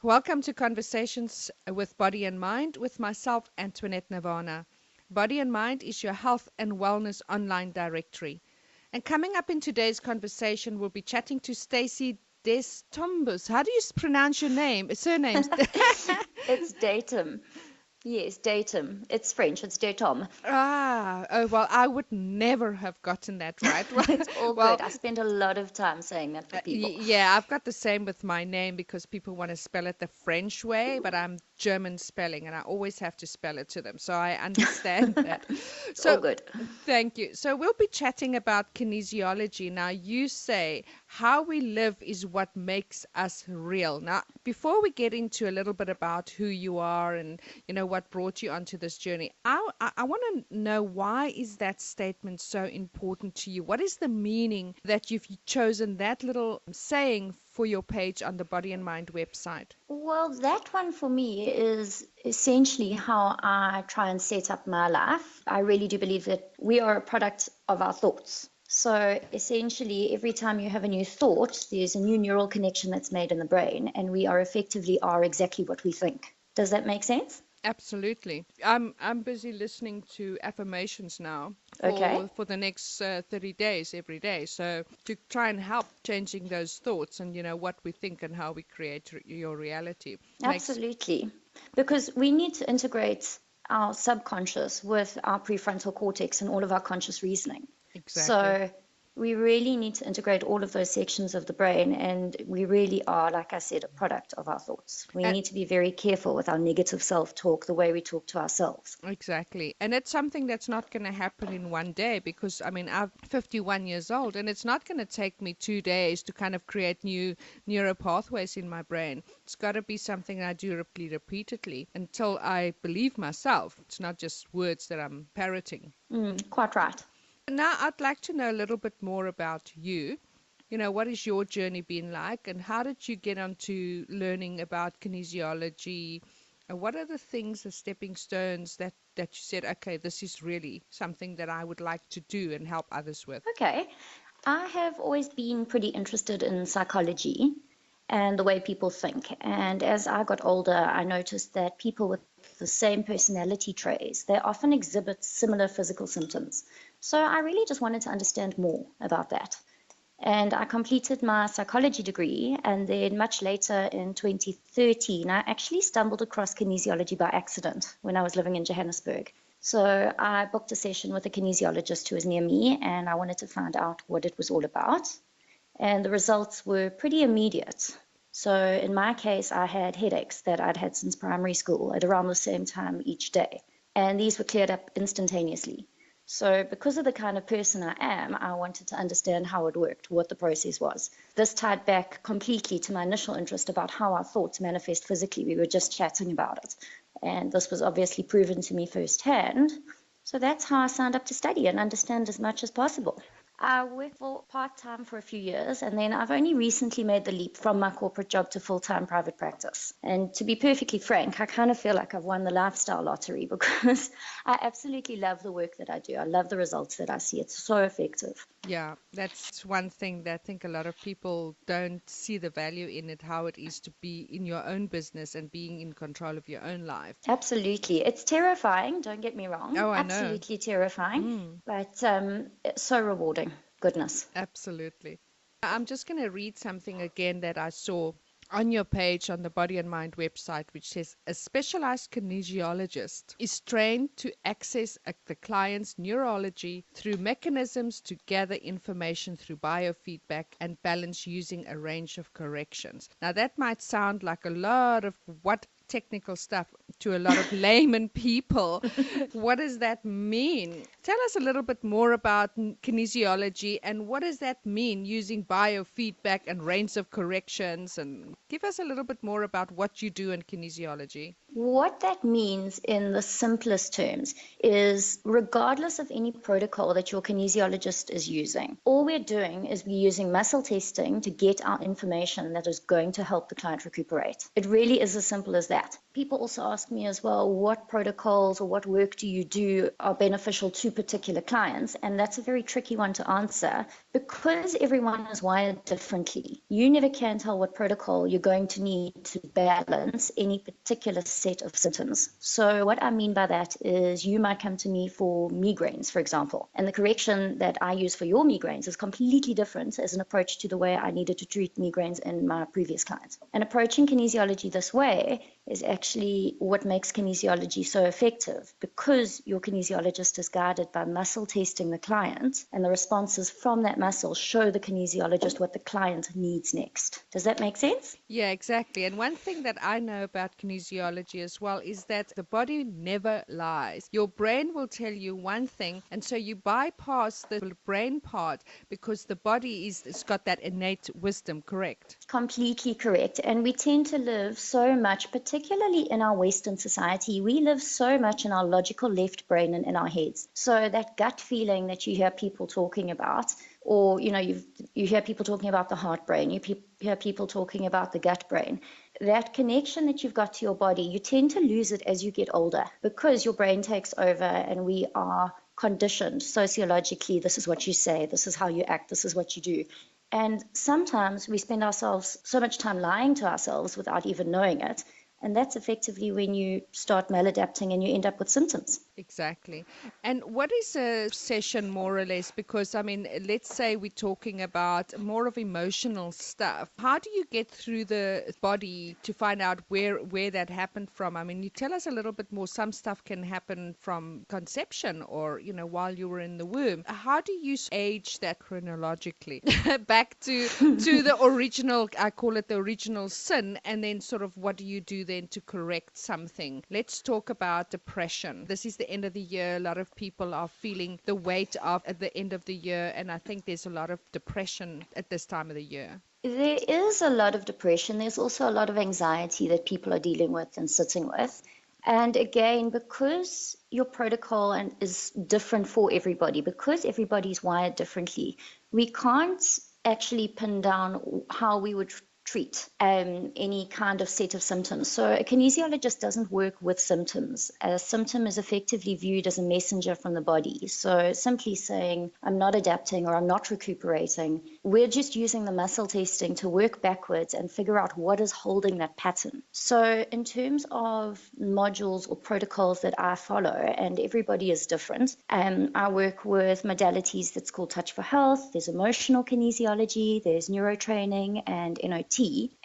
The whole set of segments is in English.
Welcome to Conversations with Body and Mind with myself, Antoinette Nirvana. Body and Mind is your health and wellness online directory. And coming up in today's conversation, we'll be chatting to Stacey Destombes. How do you pronounce your name? Surname? It's datum. Yes, datum. It's French. It's datum. Well, I would never have gotten that right. It's all Well, good. I spend a lot of time saying that for people. Yeah, I've got the same with my name because people want to spell it the French way, but I'm German spelling and I always have to spell it to them. So I understand that. It's all So good. thank you. So we'll be chatting about kinesiology. Now, you say how we live is what makes us real. Now, before we get into a little bit about who you are and, what brought you onto this journey, I want to know, why is that statement so important to you? What is the meaning that you've chosen that little saying for your page on the Body and Mind website? Well, that one for me is essentially how I try and set up my life. I really do believe that we are a product of our thoughts. So essentially, every time you have a new thought, there's a new neural connection that's made in the brain, and we are effectively exactly what we think. Does that make sense? Absolutely. I'm busy listening to affirmations now Okay. for the next 30 days every day. So to try and help changing those thoughts and what we think and how we create your reality. Absolutely. Because we need to integrate our subconscious with our prefrontal cortex and all of our conscious reasoning. Exactly. So we really need to integrate all of those sections of the brain, and we really are, like I said, a product of our thoughts. We And need to be very careful with our negative self-talk, the way we talk to ourselves. exactly. And it's something that's not going to happen in one day because, I'm 51 years old and it's not going to take me 2 days to kind of create new neural pathways in my brain. It's got to be something I do repeatedly until I believe myself. It's not just words that I'm parroting. Quite right. Now, I'd like to know a little bit more about you. What has your journey been like, and how did you get onto learning about kinesiology? And what are the things, the stepping stones that you said, okay, this is really something that I would like to do and help others with? Okay. I have always been pretty interested in psychology and the way people think. And as I got older, I noticed that people with the same personality traits, they often exhibit similar physical symptoms. So I really just wanted to understand more about that. And I completed my psychology degree, and then much later in 2013, I actually stumbled across kinesiology by accident when I was living in Johannesburg. So I booked a session with a kinesiologist who was near me, and I wanted to find out what it was all about. And the results were pretty immediate. So in my case, I had headaches that I'd had since primary school at around the same time each day. And these were cleared up instantaneously. So because of the kind of person I am, I wanted to understand how it worked, what the process was. This tied back completely to my initial interest about how our thoughts manifest physically. We were just chatting about it. And this was obviously proven to me firsthand. So that's how I signed up to study and understand as much as possible. I worked for part-time for a few years, and then I've only recently made the leap from my corporate job to full-time private practice. And to be perfectly frank, I kind of feel like I've won the lifestyle lottery because I absolutely love the work that I do. I love the results that I see. It's so effective. Yeah, that's one thing that I think a lot of people don't see the value in it, how it is to be in your own business and being in control of your own life. Absolutely. It's terrifying, don't get me wrong. Oh, I know. Absolutely terrifying, but it's so rewarding. Goodness. Absolutely. I'm just going to read something again that I saw on your page on the Body and Mind website, which says a specialized kinesiologist is trained to access the client's neurology through mechanisms to gather information through biofeedback and balance using a range of corrections. Now, that might sound like a lot of technical stuff to a lot of layman people. What does that mean? Tell us a little bit more about kinesiology and what does that mean using biofeedback and range of corrections, and give us a little bit more about what you do in kinesiology. What that means in the simplest terms is regardless of any protocol that your kinesiologist is using, all we're doing is we're using muscle testing to get our information that is going to help the client recuperate. It really is as simple as that. People also ask me as well, what protocols or what work do you do are beneficial to particular clients? And that's a very tricky one to answer Because everyone is wired differently, you never can tell what protocol you're going to need to balance any particular set of symptoms. So what I mean by that is you might come to me for migraines, for example, and the correction that I use for your migraines is completely different as an approach to the way I needed to treat migraines in my previous clients. And approaching kinesiology this way is actually what makes kinesiology so effective, because your kinesiologist is guided by muscle testing the client, and the responses from that muscle show the kinesiologist what the client needs next. Does that make sense? Yeah, exactly. And one thing that I know about kinesiology as well is that the body never lies. Your brain will tell you one thing, and so you bypass the brain part because the body it's got that innate wisdom, correct? Completely correct. And we tend to live so much, particularly in our Western society, we live so much in our logical left brain and in our heads. So that gut feeling that you hear people talking about, or you hear people talking about the heart brain, hear people talking about the gut brain, that connection that you've got to your body, you tend to lose it as you get older because your brain takes over, and we are conditioned sociologically. This is what you say, this is how you act, this is what you do. And sometimes we spend ourselves so much time lying to ourselves without even knowing it. And that's effectively when you start maladapting and you end up with symptoms. Exactly. And what is a session more or less? Because, I mean, let's say we're talking about more of emotional stuff. How do you get through the body to find out where that happened from? I mean, you tell us a little bit more. Some stuff can happen from conception or, while you were in the womb. How do you age that chronologically back to the original, I call it the original sin, and then sort of what do you do then to correct something? Let's talk about depression. This is the end of the year. A lot of people are feeling the weight of at the end of the year, and I think there's a lot of depression at this time of the year. There is a lot of depression. There's also a lot of anxiety that people are dealing with and sitting with. And again, because your protocol is different for everybody, because everybody's wired differently, we can't actually pin down how we would treat any kind of set of symptoms. So a kinesiologist doesn't work with symptoms. A symptom is effectively viewed as a messenger from the body. So simply saying, I'm not adapting or I'm not recuperating, we're just using the muscle testing to work backwards and figure out what is holding that pattern. So in terms of modules or protocols that I follow, and everybody is different, I work with modalities that's called Touch for Health, there's emotional kinesiology, there's neurotraining and NOT.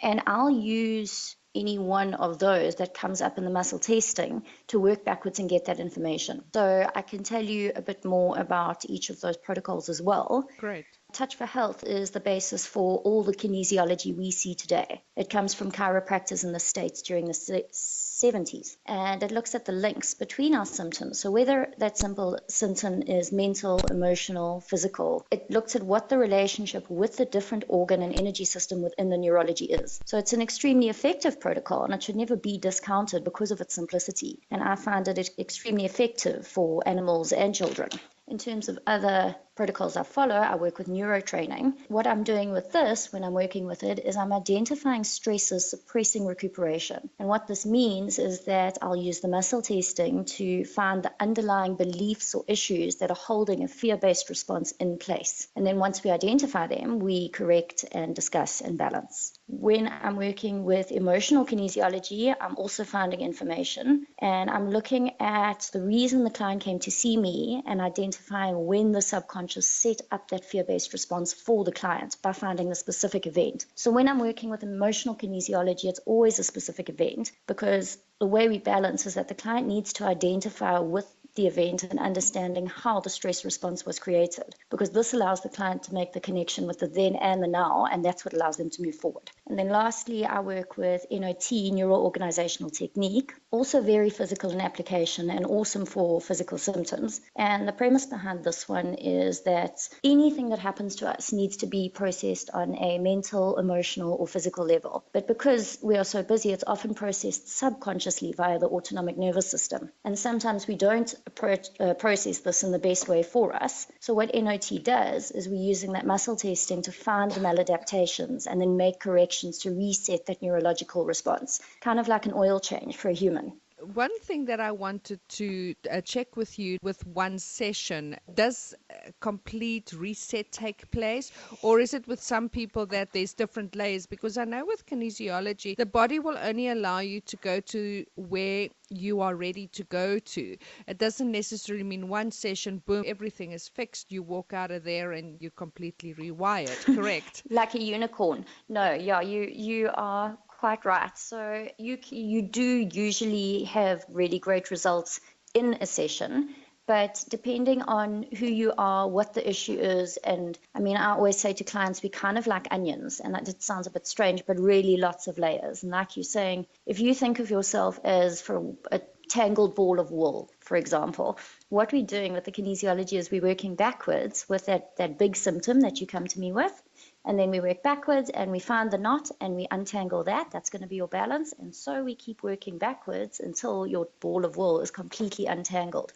And I'll use any one of those that comes up in the muscle testing to work backwards and get that information. So I can tell you a bit more about each of those protocols as well. Great. Touch for Health is the basis for all the kinesiology we see today. It comes from chiropractors in the States during the 70s, and it looks at the links between our symptoms. So whether that simple symptom is mental, emotional, physical, it looks at what the relationship with the different organ and energy system within the neurology is. So it's an extremely effective protocol, and it should never be discounted because of its simplicity. And I find it extremely effective for animals and children. In terms of other protocols I follow, I work with neurotraining. What I'm doing with this, when I'm working with it, is I'm identifying stressors suppressing recuperation. And what this means is that I'll use the muscle testing to find the underlying beliefs or issues that are holding a fear-based response in place. And then once we identify them, we correct and discuss and balance. When I'm working with emotional kinesiology, I'm also finding information, and I'm looking at the reason the client came to see me and identifying when the subconscious set up that fear-based response for the client by finding the specific event. So when I'm working with emotional kinesiology, it's always a specific event, because the way we balance is that the client needs to identify with the event and understanding how the stress response was created, because this allows the client to make the connection with the then and the now, and that's what allows them to move forward. And then lastly, I work with NOT, neuro-organizational technique, also very physical in application and awesome for physical symptoms. And the premise behind this one is that anything that happens to us needs to be processed on a mental, emotional, or physical level. But because we are so busy, it's often processed subconsciously via the autonomic nervous system. And sometimes we don't process this in the best way for us. So what NOT does is we're using that muscle testing to find the maladaptations and then make corrections to reset that neurological response, kind of like an oil change for a human. One thing that I wanted to check with you with one session, does a complete reset take place, or is it with some people that there's different layers? Because I know with kinesiology, the body will only allow you to go to where you are ready to go to. It doesn't necessarily mean one session, boom, everything is fixed. You walk out of there and you're completely rewired, correct? Like a unicorn. No, yeah, you are quite right. So you do usually have really great results in a session, but depending on who you are, what the issue is, and I mean, I always say to clients, we kind of like onions, and that sounds a bit strange, but really lots of layers. And like you're saying, if you think of yourself as for a tangled ball of wool, for example, what we're doing with the kinesiology is we're working backwards with that big symptom that you come to me with. And then we work backwards and we find the knot and we untangle that. That's going to be your balance. And so we keep working backwards until your ball of wool is completely untangled.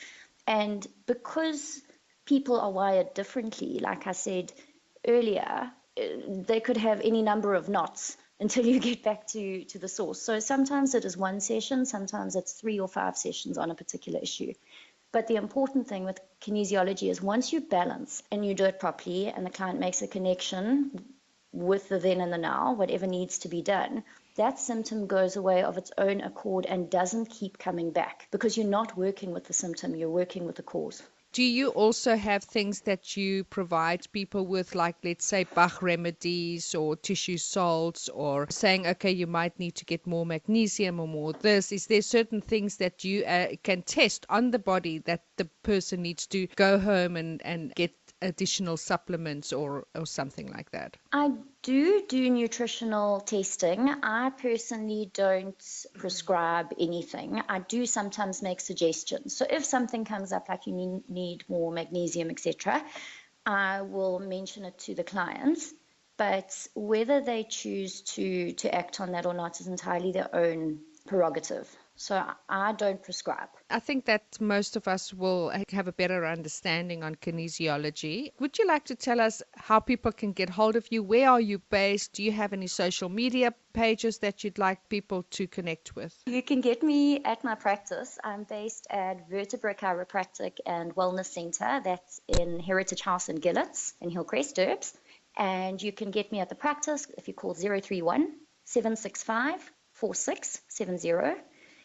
And because people are wired differently, like I said earlier, they could have any number of knots until you get back to the source. So sometimes it is one session, sometimes it's 3 or 5 sessions on a particular issue. But the important thing with kinesiology is once you balance and you do it properly and the client makes a connection with the then and the now, whatever needs to be done, that symptom goes away of its own accord and doesn't keep coming back because you're not working with the symptom, you're working with the cause. Do you also have things that you provide people with, like, let's say, Bach remedies or tissue salts, or saying, okay, you might need to get more magnesium or more this? Is there certain things that you can test on the body that the person needs to go home and get additional supplements or something like that? I do nutritional testing. I personally don't prescribe anything. I do sometimes make suggestions. So if something comes up like you need more magnesium, etc., I will mention it to the clients. But whether they choose to act on that or not is entirely their own prerogative. So I don't prescribe. I think that most of us will have a better understanding on kinesiology. Would you like to tell us how people can get hold of you? Where are you based? Do you have any social media pages that you'd like people to connect with? You can get me at my practice. I'm based at Vertebra Chiropractic and Wellness Centre. That's in Heritage House in Gillets in Hillcrest, Derbs. And you can get me at the practice if you call 031 765 4670.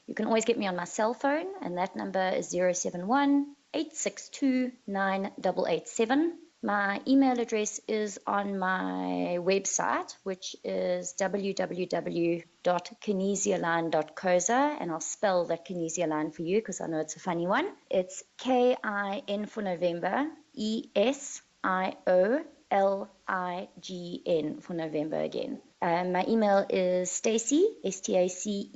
You can always get me on my cell phone, and that number is 071 862 9887. My email address is on my website, which is www.kinesiolign.coza, and I'll spell that Kinesiolign for you because I know it's a funny one. It's KIN for November, ESIOLIGN for November again. My email is Stacey, Stacey,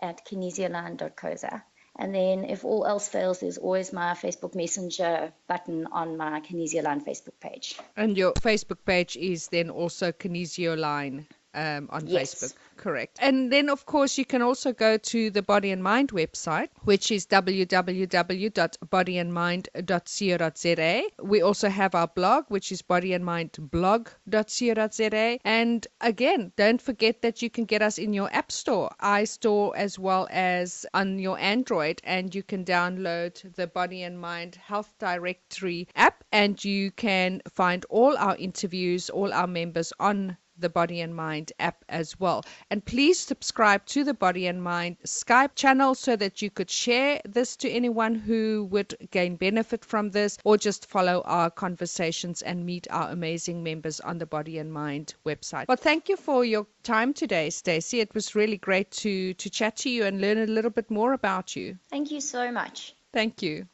at kinesiolign.coza. And then if all else fails, there's always my Facebook Messenger button on my Kinesiolign Facebook page. And your Facebook page is then also Kinesiolign on Yes. Facebook. Correct. And then, of course, you can also go to the Body and Mind website, which is www.bodyandmind.co.za. We also have our blog, which is bodyandmindblog.co.za. And again, don't forget that you can get us in your App Store, iStore, as well as on your Android. And you can download the Body and Mind Health Directory app, and you can find all our interviews, all our members on the Body and Mind app as well. And please subscribe to the Body and Mind Skype channel so that you could share this to anyone who would gain benefit from this, or just follow our conversations and meet our amazing members on the Body and Mind website. Well, thank you for your time today, Stacey. It was really great to chat to you and learn a little bit more about you. Thank you so much. Thank you.